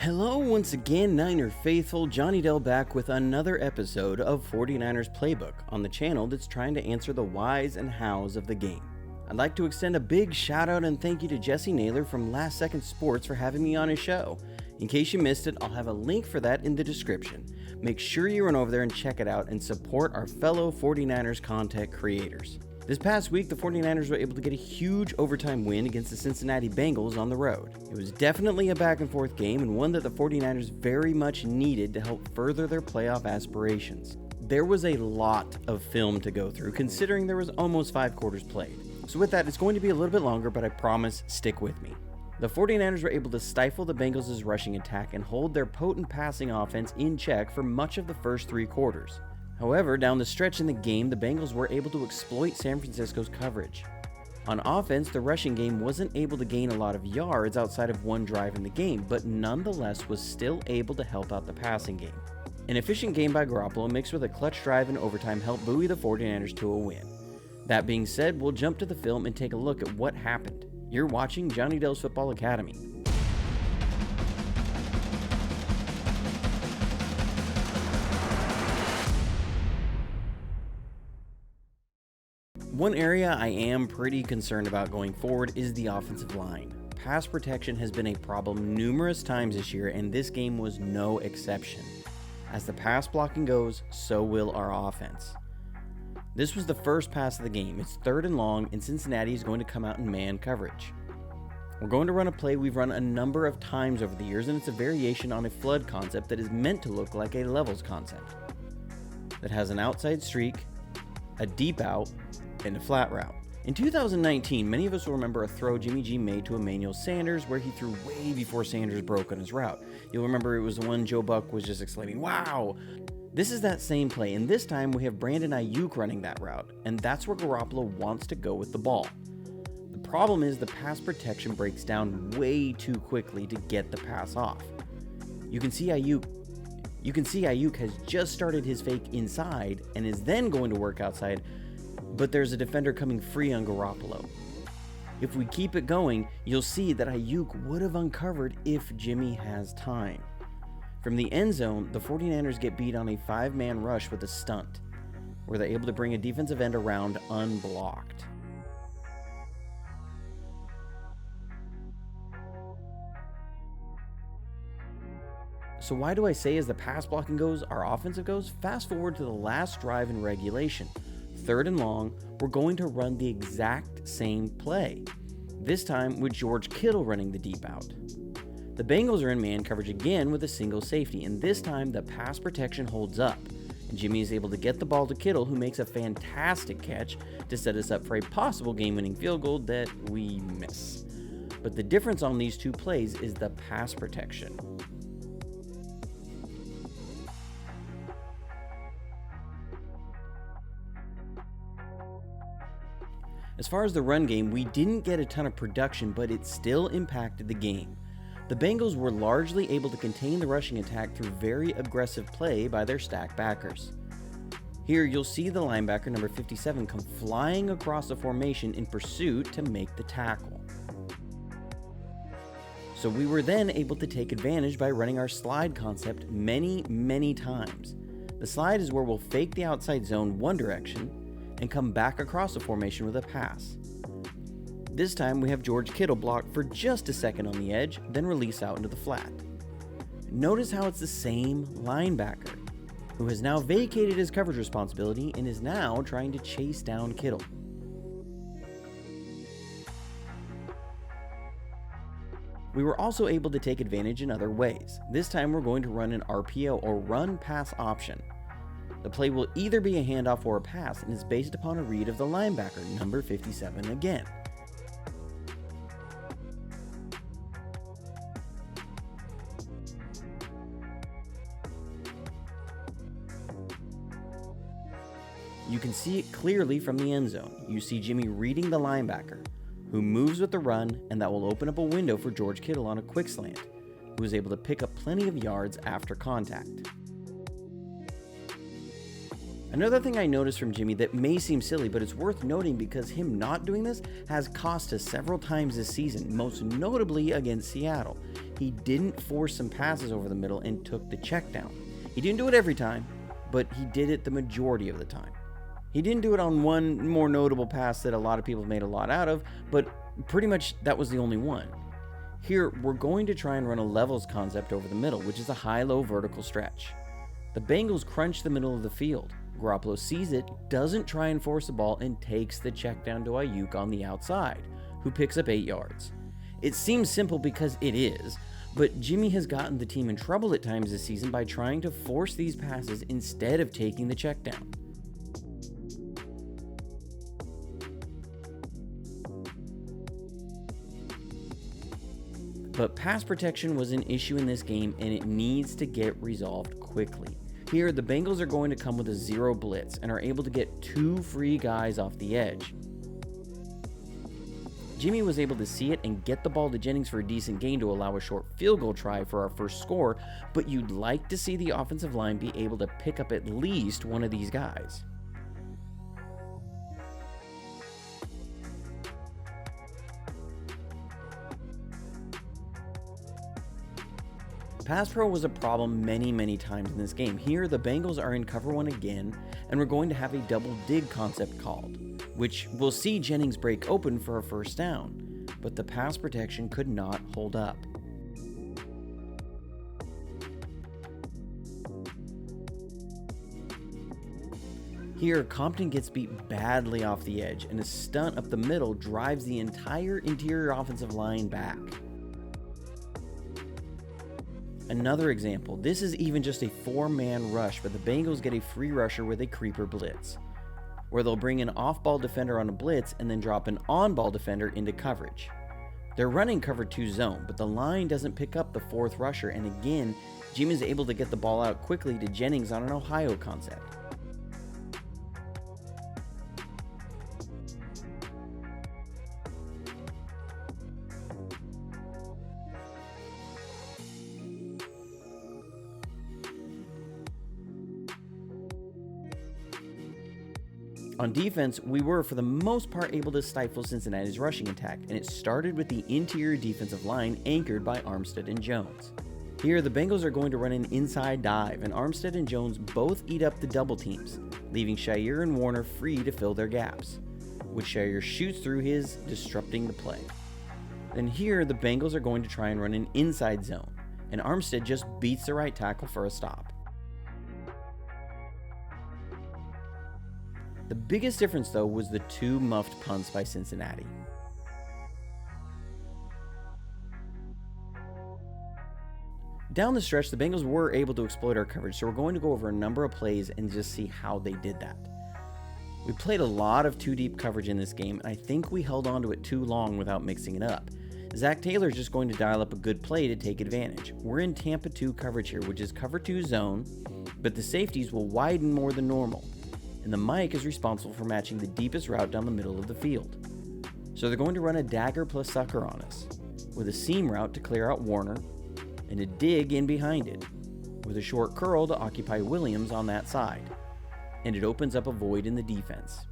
Hello once again, Niner faithful. Johnny Dell back with another episode of 49ers Playbook on the channel that's trying to answer the whys and hows of the game. I'd like to extend a big shout out and thank you to Jesse Naylor from Last Second Sports for having me on his show. In case you missed it, I'll have a link for that in the description. Make sure you run over there and check it out and support our fellow 49ers content creators. This past week, the 49ers were able to get a huge overtime win against the Cincinnati Bengals on the road. It was definitely a back and forth game and one that the 49ers very much needed to help further their playoff aspirations. There was a lot of film to go through considering there was almost 5 quarters played. So with that, it's going to be a little bit longer, but I promise, stick with me. The 49ers were able to stifle the Bengals' rushing attack and hold their potent passing offense in check for much of the first 3 quarters. However, down the stretch in the game, the Bengals were able to exploit San Francisco's coverage. On offense, the rushing game wasn't able to gain a lot of yards outside of one drive in the game, but nonetheless was still able to help out the passing game. An efficient game by Garoppolo mixed with a clutch drive in overtime helped buoy the 49ers to a win. That being said, we'll jump to the film and take a look at what happened. You're watching Johnny Dell's Football Academy. One area I am pretty concerned about going forward is the offensive line. Pass protection has been a problem numerous times this year, and this game was no exception. As the pass blocking goes, so will our offense. This was the first pass of the game. It's 3rd and long, and Cincinnati is going to come out in man coverage. We're going to run a play we've run a number of times over the years, and it's a variation on a flood concept that is meant to look like a levels concept. That has an outside streak, a deep out, and a flat route. In 2019, many of us will remember a throw Jimmy G made to Emmanuel Sanders where he threw way before Sanders broke on his route. You'll remember it was the one Joe Buck was just exclaiming, "Wow!" This is that same play, and this time we have Brandon Ayuk running that route, and that's where Garoppolo wants to go with the ball. The problem is the pass protection breaks down way too quickly to get the pass off. You can see Ayuk has just started his fake inside and is then going to work outside, but there's a defender coming free on Garoppolo. If we keep it going, you'll see that Ayuk would have uncovered if Jimmy has time. From the end zone, the 49ers get beat on a 5-man rush with a stunt, where they're able to bring a defensive end around unblocked. So why do I say as the pass blocking goes, our offensive goes? Fast forward to the last drive in regulation. 3rd and long, we're going to run the exact same play, this time with George Kittle running the deep out. The Bengals are in man coverage again with a single safety, and this time the pass protection holds up, and Jimmy is able to get the ball to Kittle, who makes a fantastic catch to set us up for a possible game-winning field goal that we miss. But the difference on these two plays is the pass protection. As far as the run game, we didn't get a ton of production, but it still impacted the game. The Bengals were largely able to contain the rushing attack through very aggressive play by their stack backers. Here you'll see the linebacker number 57 come flying across the formation in pursuit to make the tackle. So we were then able to take advantage by running our slide concept many times. The slide is where we'll fake the outside zone one direction and come back across the formation with a pass. This time we have George Kittle block for just a second on the edge, then release out into the flat. Notice how it's the same linebacker, who has now vacated his coverage responsibility and is now trying to chase down Kittle. We were also able to take advantage in other ways. This time we're going to run an RPO or run pass option. The play will either be a handoff or a pass and is based upon a read of the linebacker, number 57 again. You can see it clearly from the end zone. You see Jimmy reading the linebacker, who moves with the run, and that will open up a window for George Kittle on a quick slant, who is able to pick up plenty of yards after contact. Another thing I noticed from Jimmy that may seem silly, but it's worth noting because him not doing this has cost us several times this season, most notably against Seattle. He didn't force some passes over the middle and took the check down. He didn't do it every time, but he did it the majority of the time. He didn't do it on one more notable pass that a lot of people made a lot out of, but pretty much that was the only one. Here, we're going to try and run a levels concept over the middle, which is a high-low vertical stretch. The Bengals crunch the middle of the field. Garoppolo sees it, doesn't try and force the ball, and takes the check down to Ayuk on the outside, who picks up 8 yards. It seems simple because it is, but Jimmy has gotten the team in trouble at times this season by trying to force these passes instead of taking the check down. But pass protection was an issue in this game, and it needs to get resolved quickly. Here, the Bengals are going to come with a 0 blitz and are able to get 2 free guys off the edge. Jimmy was able to see it and get the ball to Jennings for a decent gain to allow a short field goal try for our first score, but you'd like to see the offensive line be able to pick up at least one of these guys. Pass pro was a problem many times in this game. Here, the Bengals are in cover 1 again, and we're going to have a double dig concept called, which will see Jennings break open for a first down, but the pass protection could not hold up. Here, Compton gets beat badly off the edge, and a stunt up the middle drives the entire interior offensive line back. Another example, this is even just a 4-man rush, but the Bengals get a free rusher with a creeper blitz, where they'll bring an off-ball defender on a blitz and then drop an on-ball defender into coverage. They're running cover 2 zone, but the line doesn't pick up the 4th rusher, and again, Jimmy is able to get the ball out quickly to Jennings on an Ohio concept. On defense, we were for the most part able to stifle Cincinnati's rushing attack, and it started with the interior defensive line anchored by Armstead and Jones. Here, the Bengals are going to run an inside dive, and Armstead and Jones both eat up the double teams, leaving al-Shaiir and Warner free to fill their gaps, which al-Shaiir shoots through his, disrupting the play. Then here, the Bengals are going to try and run an inside zone, and Armstead just beats the right tackle for a stop. The biggest difference, though, was the 2 muffed punts by Cincinnati. Down the stretch, the Bengals were able to exploit our coverage, so we're going to go over a number of plays and just see how they did that. We played a lot of 2-deep coverage in this game, and I think we held on to it too long without mixing it up. Zach Taylor is just going to dial up a good play to take advantage. We're in Tampa 2 coverage here, which is cover 2 zone, but the safeties will widen more than normal, and the Mike is responsible for matching the deepest route down the middle of the field. So they're going to run a dagger plus sucker on us, with a seam route to clear out Warner, and a dig in behind it, with a short curl to occupy Williams on that side, and it opens up a void in the defense.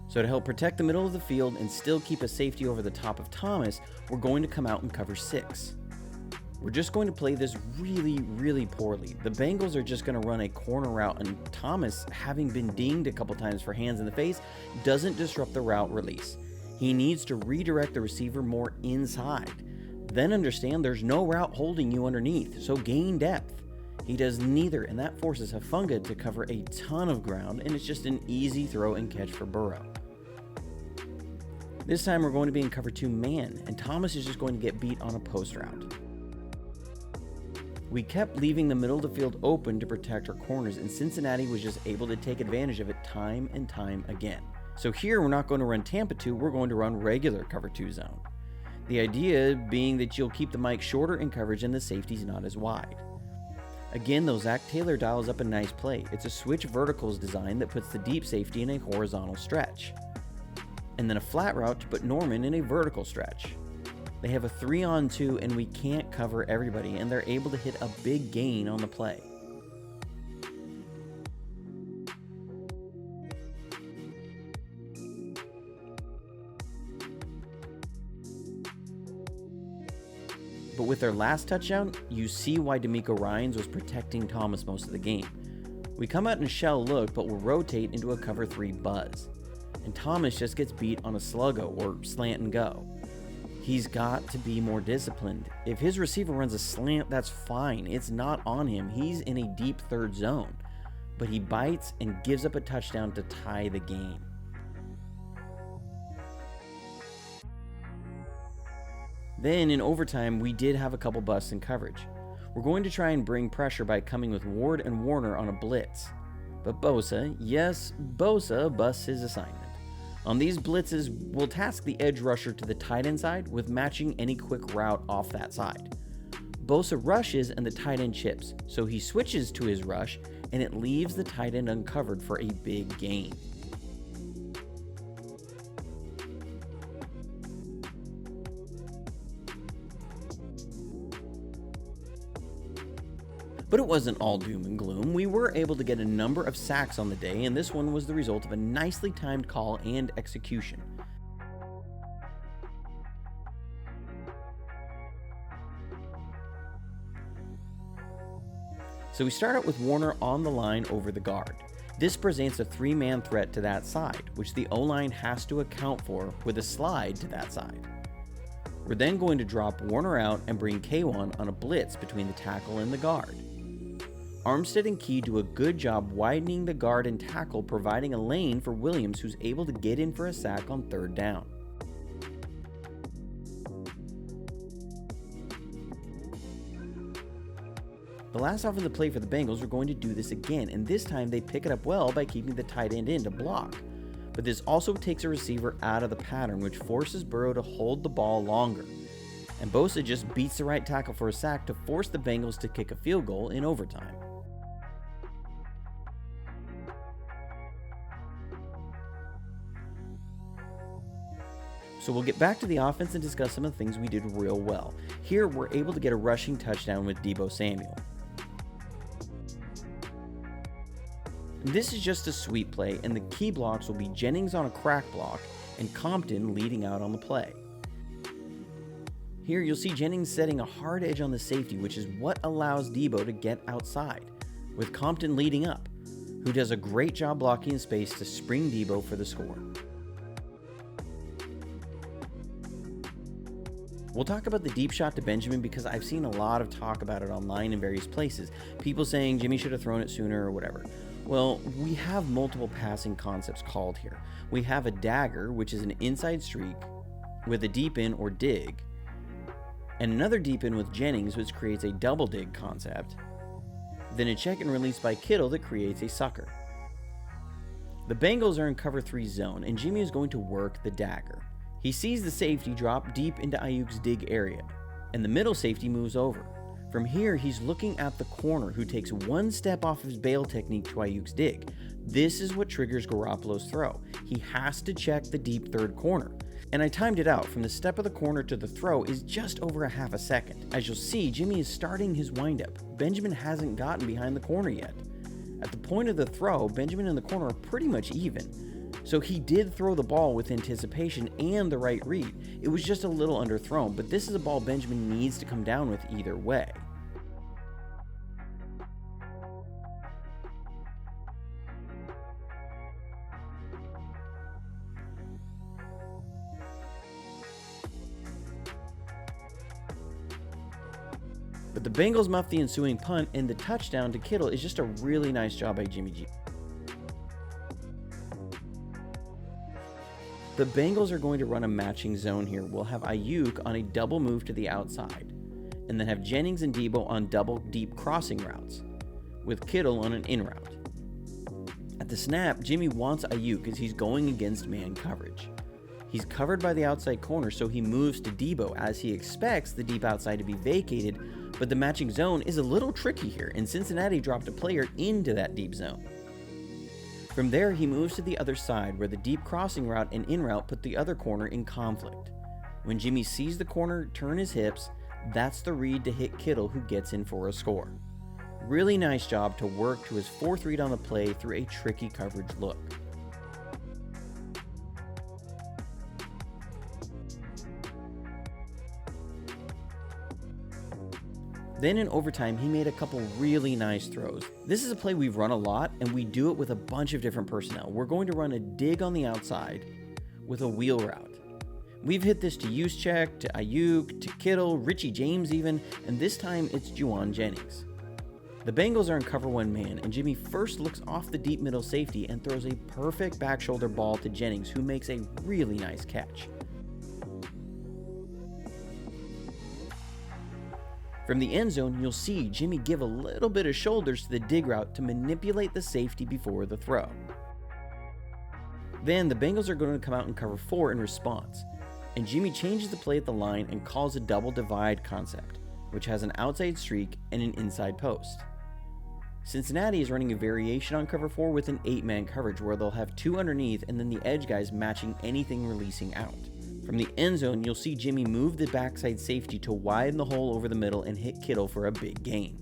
So to help protect the middle of the field and still keep a safety over the top of Thomas, we're going to come out and cover 6. We're just going to play this really poorly. The Bengals are just going to run a corner route, and Thomas, having been dinged a couple times for hands in the face, doesn't disrupt the route release. He needs to redirect the receiver more inside. Then understand there's no route holding you underneath, so gain depth. He does neither, and that forces Hufanga to cover a ton of ground, and it's just an easy throw and catch for Burrow. This time we're going to be in cover 2 man, and Thomas is just going to get beat on a post route. We kept leaving the middle of the field open to protect our corners, and Cincinnati was just able to take advantage of it time and time again. So here we're not going to run Tampa 2, we're going to run regular cover 2 zone. The idea being that you'll keep the Mike shorter in coverage and the safety's not as wide. Again though, Zach Taylor dials up a nice play. It's a switch verticals design that puts the deep safety in a horizontal stretch, and then a flat route to put Norman in a vertical stretch. They have a 3-on-2 and we can't cover everybody, and they're able to hit a big gain on the play. But with their last touchdown, you see why DeMeco Ryans was protecting Thomas most of the game. We come out in a shell look, but we'll rotate into a cover 3 buzz. And Thomas just gets beat on a sluggo or slant and go. He's got to be more disciplined. If his receiver runs a slant, that's fine. It's not on him. He's in a deep third zone. But he bites and gives up a touchdown to tie the game. Then in overtime, we did have a couple busts in coverage. We're going to try and bring pressure by coming with Ward and Warner on a blitz. But Bosa, yes, Bosa busts his assignment. On these blitzes, we'll task the edge rusher to the tight end side with matching any quick route off that side. Bosa rushes and the tight end chips, so he switches to his rush and it leaves the tight end uncovered for a big gain. But it wasn't all doom and gloom. We were able to get a number of sacks on the day, and this one was the result of a nicely timed call and execution. So we start out with Warner on the line over the guard. This presents a 3-man threat to that side, which the O-line has to account for with a slide to that side. We're then going to drop Warner out and bring K1 on a blitz between the tackle and the guard. Armstead and Key do a good job widening the guard and tackle, providing a lane for Williams, who's able to get in for a sack on 3rd down. The last offensive play for the Bengals are going to do this again, and this time they pick it up well by keeping the tight end in to block. But this also takes a receiver out of the pattern, which forces Burrow to hold the ball longer. And Bosa just beats the right tackle for a sack to force the Bengals to kick a field goal in overtime. So we'll get back to the offense and discuss some of the things we did real well. Here, we're able to get a rushing touchdown with Deebo Samuel. This is just a sweep play, and the key blocks will be Jennings on a crack block and Compton leading out on the play. Here, you'll see Jennings setting a hard edge on the safety, which is what allows Deebo to get outside, with Compton leading up, who does a great job blocking in space to spring Deebo for the score. We'll talk about the deep shot to Benjamin because I've seen a lot of talk about it online in various places. People saying Jimmy should have thrown it sooner or whatever. Well, we have multiple passing concepts called here. We have a dagger, which is an inside streak with a deep in or dig, and another deep in with Jennings, which creates a double dig concept, then a check and release by Kittle that creates a sucker. The Bengals are in cover 3 zone, and Jimmy is going to work the dagger. He sees the safety drop deep into Ayuk's dig area, and the middle safety moves over. From here, he's looking at the corner, who takes one step off his bail technique to Ayuk's dig. This is what triggers Garoppolo's throw. He has to check the deep third corner. And I timed it out. From the step of the corner to the throw is just over a half a second. As you'll see, Jimmy is starting his windup. Benjamin hasn't gotten behind the corner yet. At the point of the throw, Benjamin and the corner are pretty much even. So he did throw the ball with anticipation and the right read. It was just a little underthrown, but this is a ball Benjamin needs to come down with either way. But the Bengals muff the ensuing punt, and the touchdown to Kittle is just a really nice job by Jimmy G. The Bengals are going to run a matching zone here. We'll have Ayuk on a double move to the outside, and then have Jennings and Deebo on double deep crossing routes, with Kittle on an in route. At the snap, Jimmy wants Ayuk as he's going against man coverage. He's covered by the outside corner, so he moves to Deebo as he expects the deep outside to be vacated, but the matching zone is a little tricky here, and Cincinnati dropped a player into that deep zone. From there, he moves to the other side, where the deep crossing route and in route put the other corner in conflict. When Jimmy sees the corner turn his hips, that's the read to hit Kittle, who gets in for a score. Really nice job to work to his fourth read on the play through a tricky coverage look. Then in overtime, he made a couple really nice throws. This is a play we've run a lot, and we do it with a bunch of different personnel. We're going to run a dig on the outside with a wheel route. We've hit this to Juszczyk, to Ayuk, to Kittle, Richie James even, and this time it's Juwan Jennings. The Bengals are in cover one man, and Jimmy first looks off the deep middle safety and throws a perfect back shoulder ball to Jennings, who makes a really nice catch. From the end zone, you'll see Jimmy give a little bit of shoulders to the dig route to manipulate the safety before the throw. Then the Bengals are going to come out in cover 4 in response, and Jimmy changes the play at the line and calls a double divide concept, which has an outside streak and an inside post. Cincinnati is running a variation on cover 4 with an 8-man coverage where they'll have 2 underneath and then the edge guys matching anything releasing out. From the end zone, you'll see Jimmy move the backside safety to widen the hole over the middle and hit Kittle for a big gain.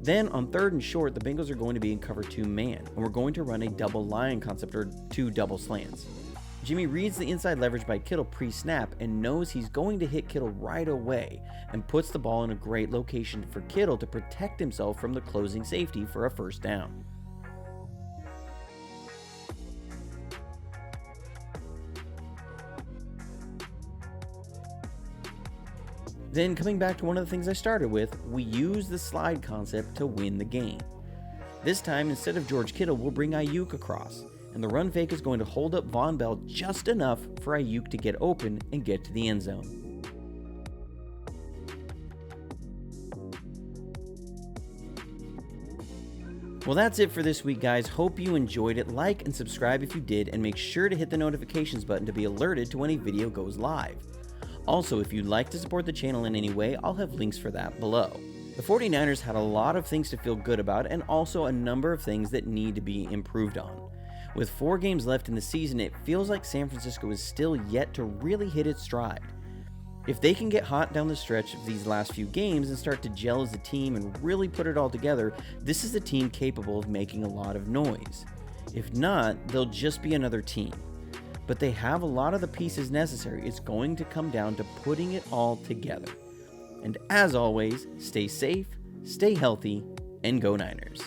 Then on 3rd and short, the Bengals are going to be in cover 2 man, and we're going to run a double line concept or 2 double slants. Jimmy reads the inside leverage by Kittle pre-snap and knows he's going to hit Kittle right away and puts the ball in a great location for Kittle to protect himself from the closing safety for a first down. Then coming back to one of the things I started with, we use the slide concept to win the game. This time, instead of George Kittle, we'll bring Ayuk across, and the run fake is going to hold up Von Bell just enough for Ayuk to get open and get to the end zone. Well, that's it for this week, guys. Hope you enjoyed it. Like and subscribe if you did, and make sure to hit the notifications button to be alerted to when a video goes live. Also, if you'd like to support the channel in any way, I'll have links for that below. The 49ers had a lot of things to feel good about and also a number of things that need to be improved on. With 4 games left in the season, it feels like San Francisco is still yet to really hit its stride. If they can get hot down the stretch of these last few games and start to gel as a team and really put it all together, this is a team capable of making a lot of noise. If not, they'll just be another team. But they have a lot of the pieces necessary. It's going to come down to putting it all together. And as always, stay safe, stay healthy, and go Niners.